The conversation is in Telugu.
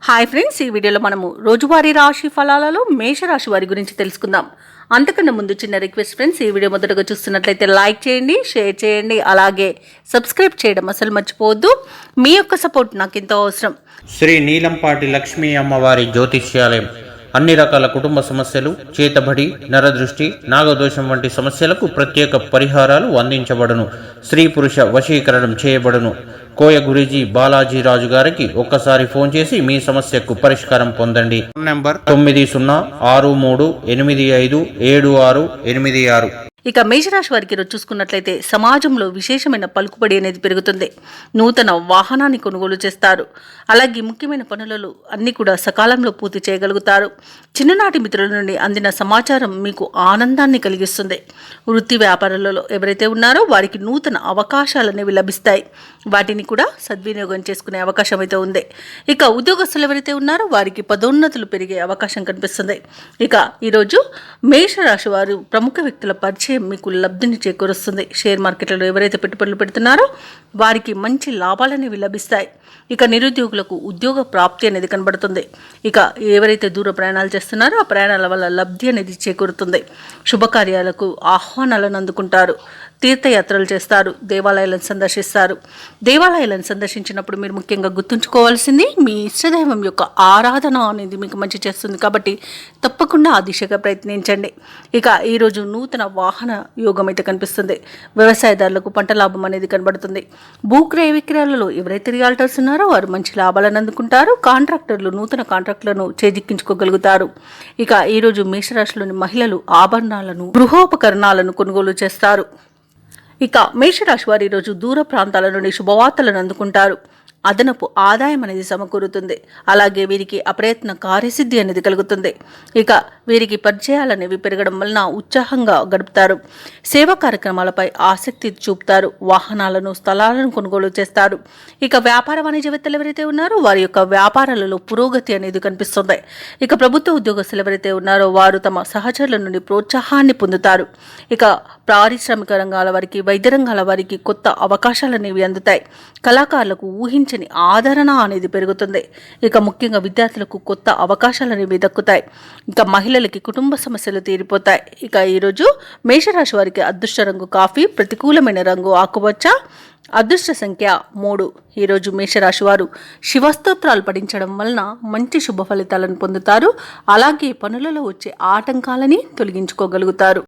హాయ్ ఫ్రెండ్స్, ఈ వీడియోలో మనము రోజువారీ రాశి ఫలాలలో మేషరాశి వారి గురించి తెలుసుకుందాం. అంతకన్నా ముందు చిన్న రిక్వెస్ట్ ఫ్రెండ్స్, ఈ వీడియో మొదటగా చూస్తున్నట్లయితే లైక్ చేయండి, షేర్ చేయండి, అలాగే సబ్స్క్రైబ్ చేయడం అసలు మర్చిపోవద్దు. మీ యొక్క సపోర్ట్ నాకు ఎంతో అవసరం. శ్రీ నీలంపాటి లక్ష్మీ అమ్మవారి జ్యోతిష్యాలయం అన్ని రకాల కుటుంబ సమస్యలు, చేతబడి, నరదృష్టి, నాగదోషం వంటి సమస్యలకు ప్రత్యేక పరిహారాలు అందించబడును. స్త్రీ పురుష వశీకరణం చేయబడును. కోయ గురూజీ బాలాజీ రాజు గారికి ఒక్కసారి ఫోన్ చేసి మీ సమస్యకు పరిష్కారం పొందండి. Phone number 9063857686. ఇక మేషరాశి వారికి ఈరోజు చూసుకున్నట్లయితే సమాజంలో విశేషమైన పలుకుబడి అనేది పెరుగుతుంది. నూతన వాహనాన్ని కొనుగోలు చేస్తారు. అలాగే ముఖ్యమైన పనులలో అన్ని కూడా సకాలంలో పూర్తి చేయగలుగుతారు. చిన్ననాటి మిత్రుల నుండి అందిన సమాచారం మీకు ఆనందాన్ని కలిగిస్తుంది. వృత్తి వ్యాపారాలలో ఎవరైతే ఉన్నారో వారికి నూతన అవకాశాలు అనేవి లభిస్తాయి. వాటిని కూడా సద్వినియోగం చేసుకునే అవకాశం అయితే ఉంది. ఇక ఉద్యోగస్తులు ఎవరైతే ఉన్నారో వారికి పదోన్నతులు పెరిగే అవకాశం కనిపిస్తుంది. ఇక ఈరోజు మేషరాశి వారు ప్రముఖ వ్యక్తుల పరిచయం మీకు లబ్ధిని చేకూరుస్తుంది. షేర్ మార్కెట్లలో ఎవరైతే పెట్టుబడులు పెడుతున్నారో వారికి మంచి లాభాలనేవి లభిస్తాయి. ఇక నిరుద్యోగులకు ఉద్యోగ ప్రాప్తి అనేది కనబడుతుంది. ఇక ఎవరైతే దూర ప్రయాణాలు చేస్తున్నారో ఆ ప్రయాణాల వల్ల లబ్ధి అనేది చేకూరుతుంది. శుభకార్యాలకు ఆహ్వానాలను అందుకుంటారు. తీర్థయాత్రలు చేస్తారు. దేవాలయాలను సందర్శిస్తారు. దేవాలయాలను సందర్శించినప్పుడు మీరు ముఖ్యంగా గుర్తుంచుకోవాల్సింది మీ ఇష్టదైవం యొక్క ఆరాధన అనేది మీకు మంచి చేస్తుంది. కాబట్టి తప్పకుండా ఆ దిశగా ప్రయత్నించండి. ఇక ఈరోజు నూతన వాహన యోగం అయితే కనిపిస్తుంది. వ్యవసాయదారులకు పంట లాభం అనేది కనబడుతుంది. భూక్రయ విక్రయాలలో ఎవరైతే రియాల్టర్స్ ఉన్నారో వారు మంచి లాభాలను అందుకుంటారు. కాంట్రాక్టర్లు నూతన కాంట్రాక్టులను చేజిక్కించుకోగలుగుతారు. ఇక ఈరోజు మేషరాశిలోని మహిళలు ఆభరణాలను, గృహోపకరణాలను కొనుగోలు చేస్తారు. ఇక మేషరాశి వారు ఈరోజు దూర ప్రాంతాల నుండి శుభవార్తలను అందుకుంటారు. అదనపు ఆదాయం అనేది సమకూరుతుంది. అలాగే వీరికి అప్రయత్న కార్యసిద్ధి అనేది కలుగుతుంది. ఇక వీరికి పరిచయాలనేవి పెరగడం వలన ఉత్సాహంగా గడుపుతారు. సేవా కార్యక్రమాలపై ఆసక్తి చూపుతారు. వాహనాలను, స్థలాలను కొనుగోలు చేస్తారు. ఇక వ్యాపార వాణిజ్యవేత్తలు ఎవరైతే ఉన్నారో వారి యొక్క వ్యాపారాలలో పురోగతి అనేది కనిపిస్తుంది. ఇక ప్రభుత్వ ఉద్యోగస్తులు ఎవరైతే ఉన్నారో వారు తమ సహచరుల నుండి ప్రోత్సాహాన్ని పొందుతారు. ఇక పారిశ్రామిక రంగాల వారికి, వైద్య రంగాల వారికి కొత్త అవకాశాలు అనేవి అందుతాయి. కళాకారులకు ఊహించని ఆదరణ అనేది పెరుగుతుంది. ఇక ముఖ్యంగా విద్యార్థులకు కొత్త అవకాశాలు అనేవి దక్కుతాయి. ఇక మహిళలకి కుటుంబ సమస్యలు తీరిపోతాయి. ఇక ఈరోజు మేషరాశి వారికి అదృష్ట రంగు కాఫీ, ప్రతికూలమైన రంగు ఆకుపచ్చ, అదృష్ట సంఖ్య 3. ఈరోజు మేషరాశి వారు శివస్తోత్రాలు పఠించడం వలన మంచి శుభ ఫలితాలను పొందుతారు. అలాగే పనులలో వచ్చే ఆటంకాలని తొలగించుకోగలుగుతారు.